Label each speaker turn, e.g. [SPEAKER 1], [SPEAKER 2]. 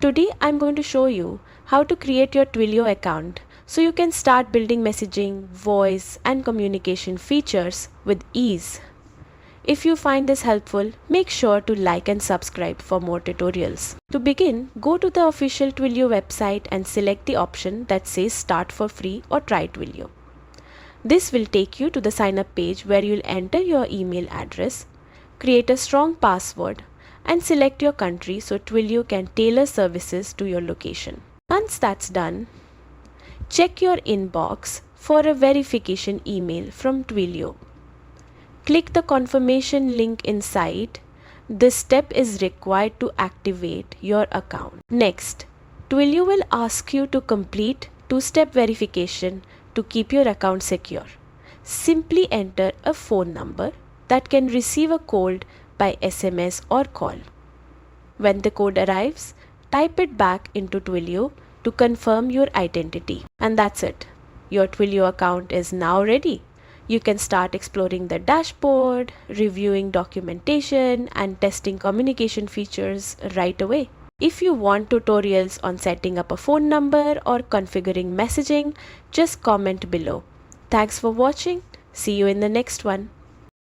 [SPEAKER 1] Today I'm going to show you how to create your Twilio account so you can start building messaging, voice and communication features with ease. If you find this helpful, make sure to like and subscribe for more tutorials. To begin, go to the official Twilio website and select the option that says Start for Free or Try Twilio. This will take you to the sign up page where you'll enter your email address, create a strong password, and select your country so Twilio can tailor services to your location. Once that's done, check your inbox for a verification email from Twilio. Click the confirmation link inside. This step is required to activate your account. Next, Twilio will ask you to complete two-step verification to keep your account secure. Simply enter a phone number that can receive a code by SMS or call. When the code arrives, type it back into Twilio to confirm your identity. And that's it. Your Twilio account is now ready. You can start exploring the dashboard, reviewing documentation, and testing communication features right away. If you want tutorials on setting up a phone number or configuring messaging, just comment below. Thanks for watching. See you in the next one.